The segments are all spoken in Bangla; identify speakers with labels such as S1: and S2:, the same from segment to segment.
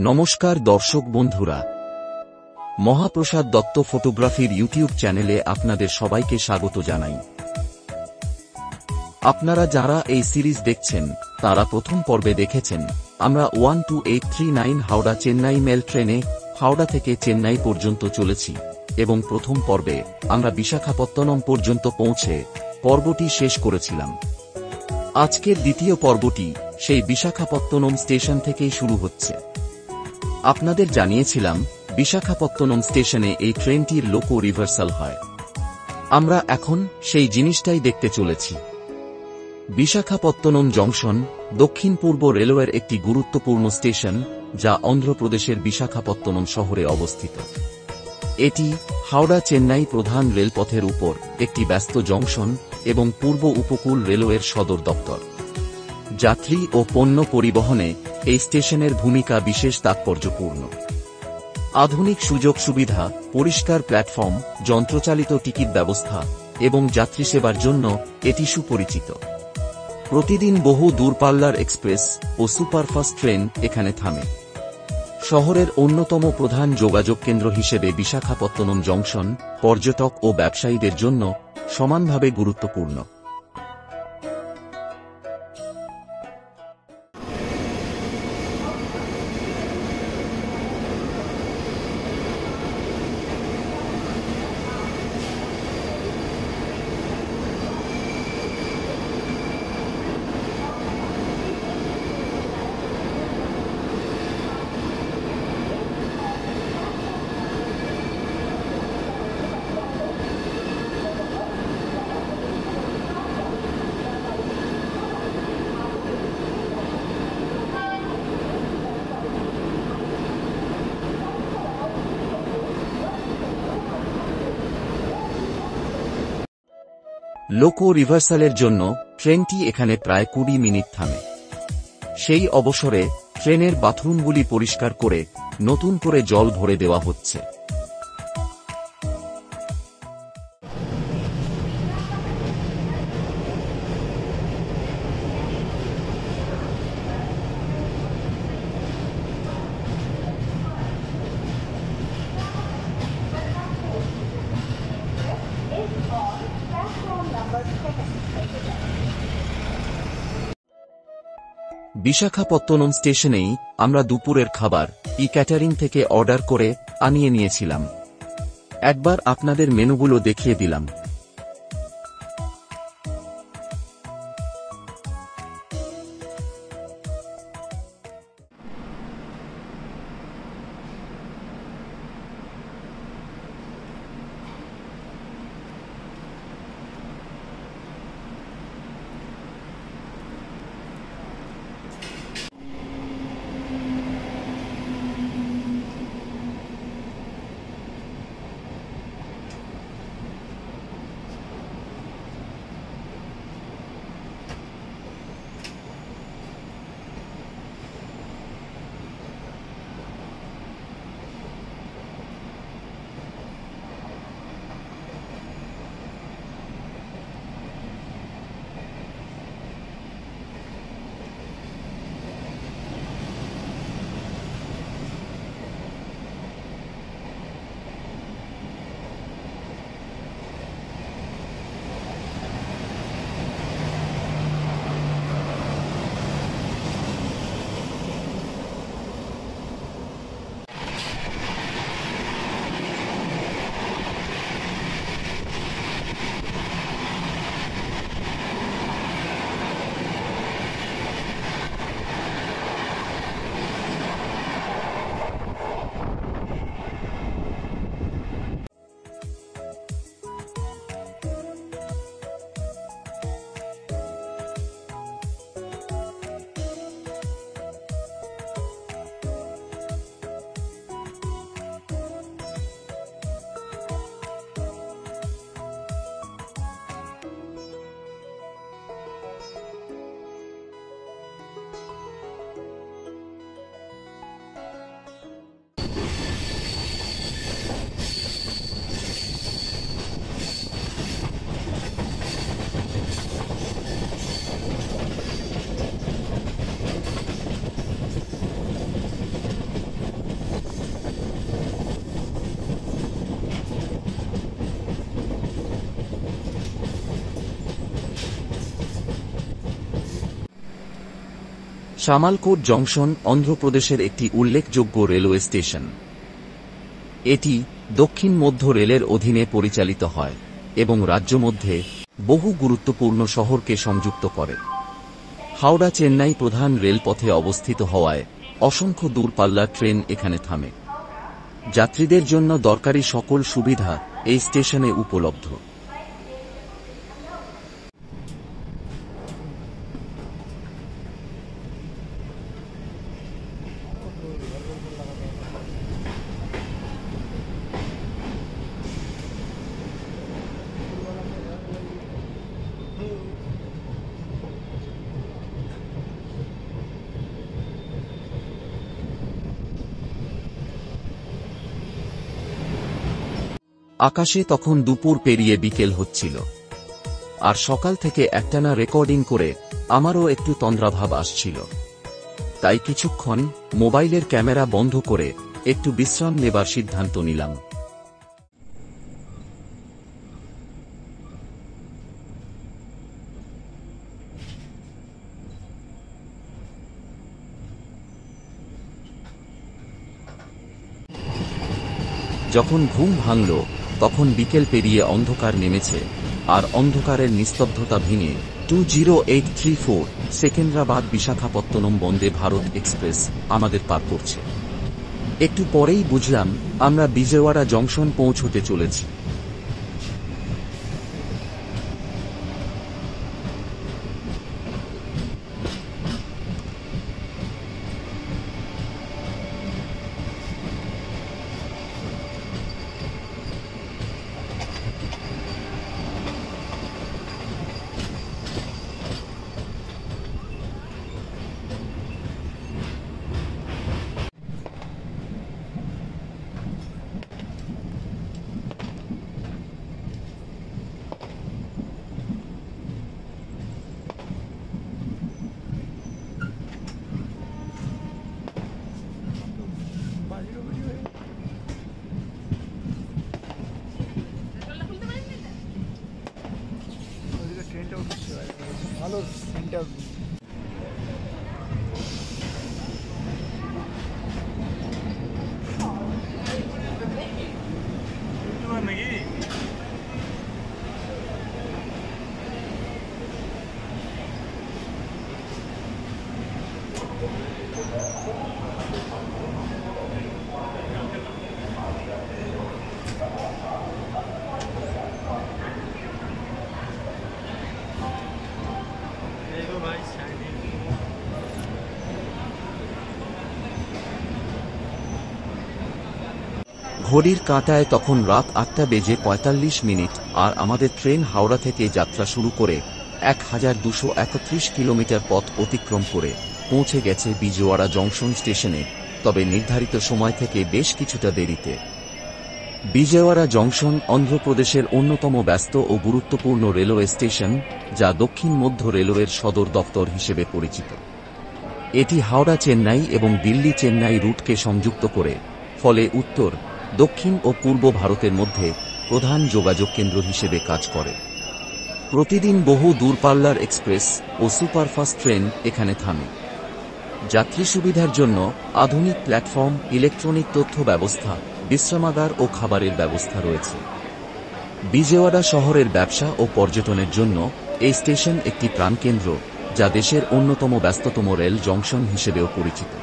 S1: নমস্কার দর্শক বন্ধুরা, মহাপ্রসাদ দত্ত ফটোগ্রাফির ইউটিউব চ্যানেলে আপনাদের সবাইকে স্বাগত জানাই। আপনারা যারা এই সিরিজ দেখছেন তারা প্রথম পর্বে দেখেছেন আমরা 12839 হাওড়া চেন্নাই মেল ট্রেনে হাওড়া থেকে চেন্নাই পর্যন্ত চলেছি এবং প্রথম পর্বে আমরা বিশাখাপত্তনম পর্যন্ত পৌঁছে পর্বটি শেষ করেছিলাম। আজকের দ্বিতীয় পর্বটি সেই বিশাখাপত্তনম স্টেশন থেকেই শুরু হচ্ছে। আপনাদের জানিয়েছিলাম বিশাখাপত্তনম স্টেশনে এই ট্রেনটির লোকো রিভার্সাল হয়। আমরা এখন সেই জিনিসটাই দেখতে চলেছি। বিশাখাপত্তনম জংশন দক্ষিণ পূর্ব রেলওয়ের একটি গুরুত্বপূর্ণ স্টেশন, যা অন্ধ্রপ্রদেশের বিশাখাপত্তনম শহরে অবস্থিত। এটি হাওড়া চেন্নাই প্রধান রেলপথের উপর একটি ব্যস্ত জংশন এবং পূর্ব উপকূল রেলওয়ের সদর দপ্তর। যাত্রী ও পণ্য পরিবহনে এই স্টেশনের ভূমিকা বিশেষ তাৎপর্যপূর্ণ। আধুনিক সুযোগ সুবিধা, পরিষ্কার প্ল্যাটফর্ম, যন্ত্রচালিত টিকিট ব্যবস্থা এবং যাত্রী সেবার জন্য এটি সুপরিচিত। প্রতিদিন বহু দূরপাল্লার এক্সপ্রেস ও সুপারফাস্ট ট্রেন এখানে থামে। শহরের অন্যতম প্রধান যোগাযোগ কেন্দ্র হিসেবে বিশাখাপত্তনম জংশন পর্যটক ও ব্যবসায়ীদের জন্য সমানভাবে গুরুত্বপূর্ণ। লোকো রিভার্সালের জন্য ট্রেনটি এখানে প্রায় 20 মিনিট থামে। সেই অবসরে ট্রেনের বাথরুমগুলি পরিষ্কার করে নতুন করে জল ভরে দেওয়া হচ্ছে। বিশাখাপত্তনম স্টেশনেই আমরা দুপুরের খাবার ক্যাটারিং থেকে অর্ডার করে আনিয়ে নিয়েছিলাম। একবার আপনাদের মেনুগুলো দেখিয়ে দিলাম। শামালকোট জংশন অন্ধ্রপ্রদেশের একটি উল্লেখযোগ্য রেলওয়ে স্টেশন। এটি দক্ষিণ মধ্য রেলের অধীনে পরিচালিত হয় এবং রাজ্য মধ্যে বহু গুরুত্বপূর্ণ শহরকে সংযুক্ত করে। হাওড়া চেন্নাই প্রধান রেলপথে অবস্থিত হওয়ায় অসংখ্য দূরপাল্লার ট্রেন এখানে থামে। যাত্রীদের জন্য দরকারি সকল সুবিধা এই স্টেশনে উপলব্ধ। আকাশে তখন দুপুর পেরিয়ে বিকেল হচ্ছিল, আর সকাল থেকে একটানা রেকর্ডিং করে আমারও একটু তন্দ্রাভাব আসছিল। তাই কিছুক্ষণ মোবাইলের ক্যামেরা বন্ধ করে একটু বিশ্রাম নেবার সিদ্ধান্ত নিলাম। যখন ঘুম ভাঙল তখন বিকেল পেরিয়ে অন্ধকার নেমেছে, আর অন্ধকারের নিস্তব্ধতা ভেঙে 20834 সেকেন্দ্রাবাদ বিশাখাপত্তনম বন্দে ভারত এক্সপ্রেস আমাদের পার করছে। একটু পরেই বুঝলাম আমরা বিজয়ওয়াড়া জংশন পৌঁছতে চলেছি।
S2: ভালো ইন্টারভিউ।
S1: ঘড়ির কাঁটায় তখন রাত 8:45, আর আমাদের ট্রেন হাওড়া থেকে যাত্রা শুরু করে 1231 কিলোমিটার পথ অতিক্রম করে পৌঁছে গেছে বিজয়ওয়াড়া জংশন স্টেশনে, তবে নির্ধারিত সময় থেকে বেশ কিছুটা দেরিতে। বিজয়ওয়াড়া জংশন অন্ধ্রপ্রদেশের অন্যতম ব্যস্ত ও গুরুত্বপূর্ণ রেলওয়ে স্টেশন, যা দক্ষিণ মধ্য রেলওয়ের সদর দপ্তর হিসেবে পরিচিত। এটি হাওড়া চেন্নাই এবং দিল্লি চেন্নাই রুটকে সংযুক্ত করে, ফলে উত্তর, দক্ষিণ ও পূর্ব ভারতের মধ্যে প্রধান যোগাযোগ কেন্দ্র হিসেবে কাজ করে। প্রতিদিন বহু দূরপাল্লার এক্সপ্রেস ও সুপারফাস্ট ট্রেন এখানে থামে। যাত্রী সুবিধার জন্য আধুনিক প্ল্যাটফর্ম, ইলেকট্রনিক তথ্য ব্যবস্থা, বিশ্রামাগার ও খাবারের ব্যবস্থা রয়েছে। বিজয়ওয়াড়া শহরের ব্যবসা ও পর্যটনের জন্য এই স্টেশন একটি প্রাণকেন্দ্র, যা দেশের অন্যতম ব্যস্ততম রেল জংশন হিসেবেও পরিচিত।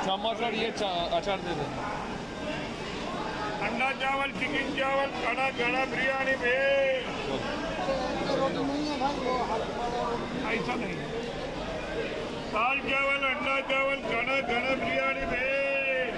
S3: चम्मच और ये अचार दे देना।
S4: अंडा चावल, चिकन चावल, कड़ा गड़ा बिरयानी भेज। ऐसा नहीं, दाल चावल, अंडा चावल, कड़ा गड़ा बिरयानी भेज।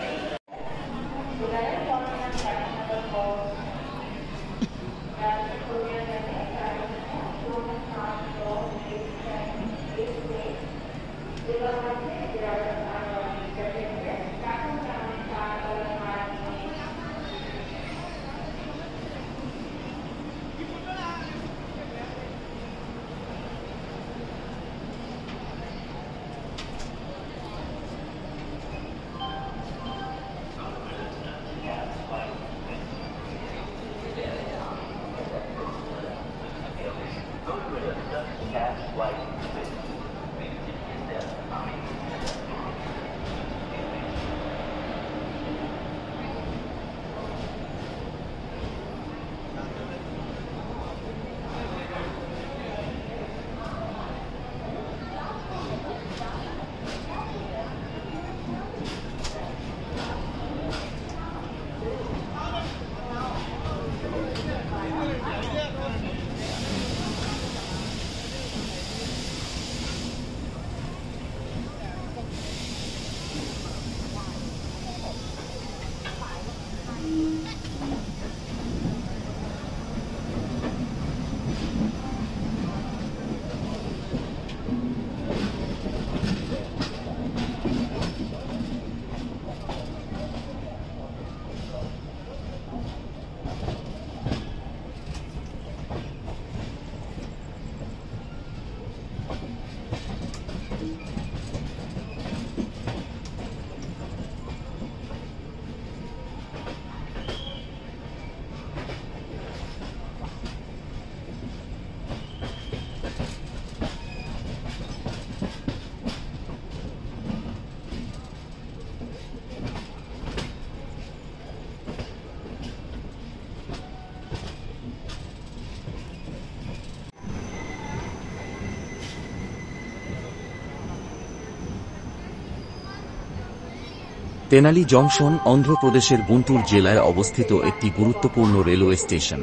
S1: তেনালি জংশন অন্ধ্রপ্রদেশের গুন্টুর জেলায় অবস্থিত একটি গুরুত্বপূর্ণ রেলওয়ে স্টেশন।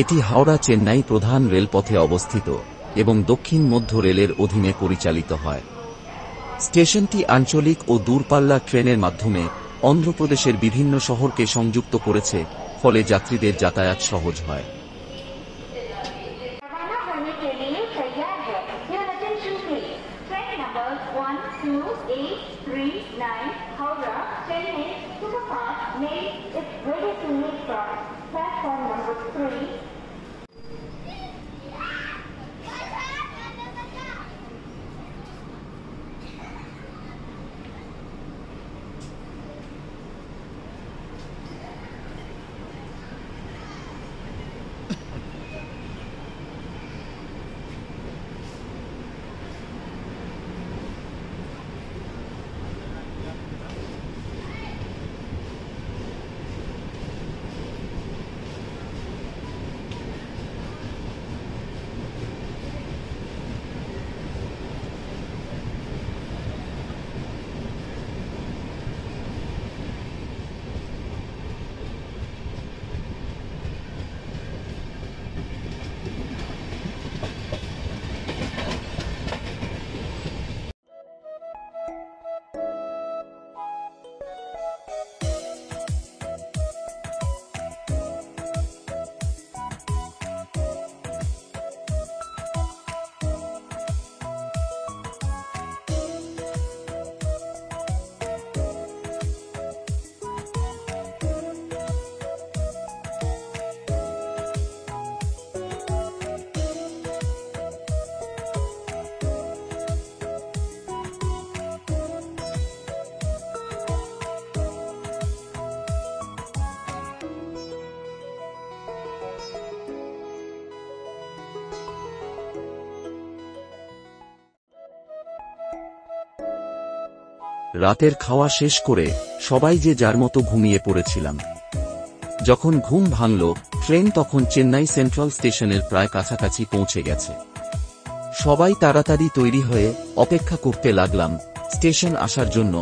S1: এটি হাওড়া চেন্নাই প্রধান রেলপথে অবস্থিত এবং দক্ষিণ মধ্য রেলের অধীনে পরিচালিত হয়। স্টেশনটি আঞ্চলিক ও দূরপাল্লা ট্রেনের মাধ্যমে অন্ধ্রপ্রদেশের বিভিন্ন শহরকে সংযুক্ত করেছে, ফলে যাত্রীদের যাতায়াত সহজ হয়। রাতের খাওয়া শেষ করে সবাই যে যার মতো ঘুমিয়ে পড়েছিলাম। যখন ঘুম ভাঙল, ট্রেন তখন চেন্নাই সেন্ট্রাল স্টেশনের প্রায় কাছাকাছি পৌঁছে গেছে। সবাই তাড়াতাড়ি তৈরি হয়ে অপেক্ষা করতে লাগলাম স্টেশন আসার জন্য,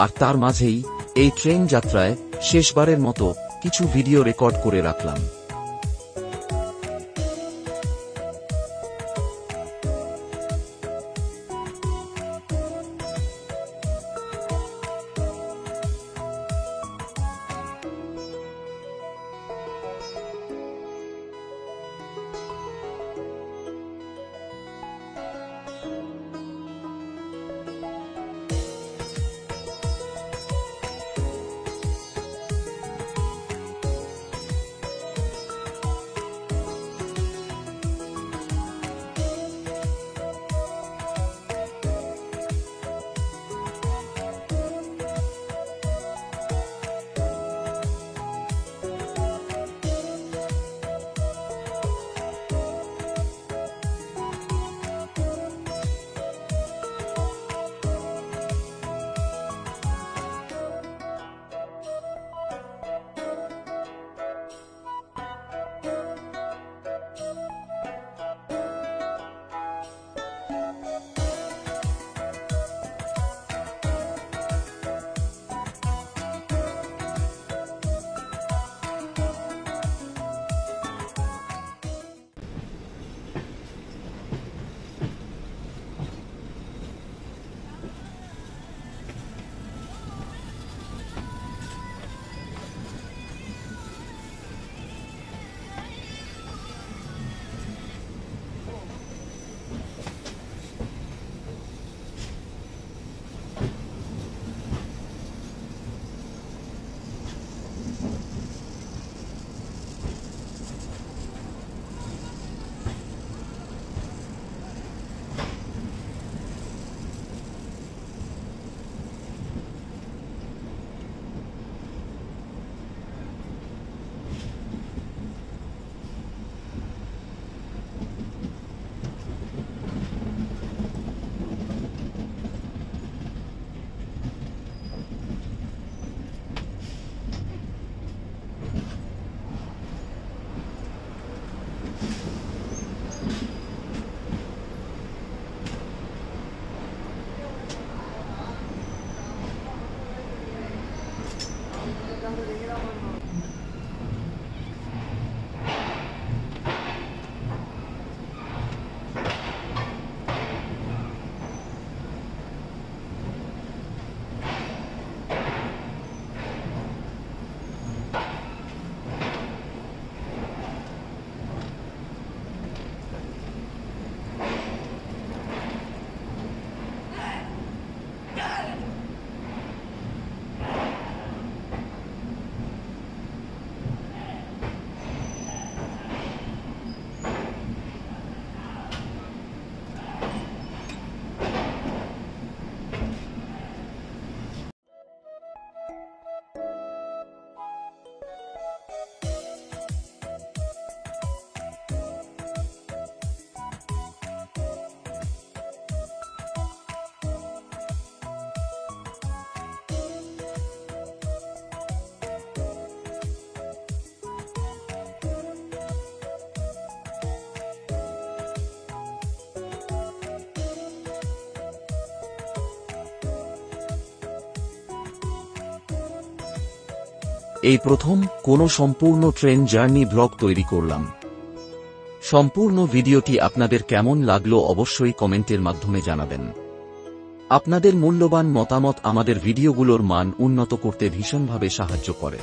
S1: আর তার মাঝেই এই ট্রেন যাত্রায় শেষবারের মতো কিছু ভিডিও রেকর্ড করে রাখলাম। এই প্রথম কোনো সম্পূর্ণ ট্রেন জার্নি ব্লগ তৈরি করলাম। সম্পূর্ণ ভিডিওটি আপনাদের কেমন লাগলো অবশ্যই কমেন্টের মাধ্যমে জানাবেন। আপনাদের মূল্যবান মতামত আমাদের ভিডিওগুলোর মান উন্নত করতে ভীষণভাবে সাহায্য করে।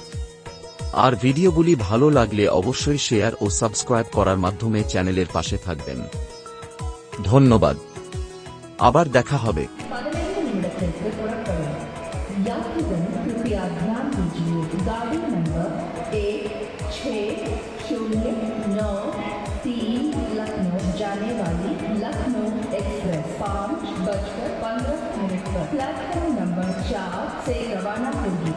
S1: আর ভিডিওগুলি ভালো লাগলে অবশ্যই শেয়ার ও সাবস্ক্রাইব করার মাধ্যমে চ্যানেলের পাশে থাকবেন। ধন্যবাদ। আবার দেখা হবে।
S2: कृपया ध्यान दीजिए, गाड़ी नंबर 1609 लखनऊ जाने वाली लखनऊ एक्सप्रेस 5:15 पर प्लेटफॉर्म नंबर 4 से रवाना होगी।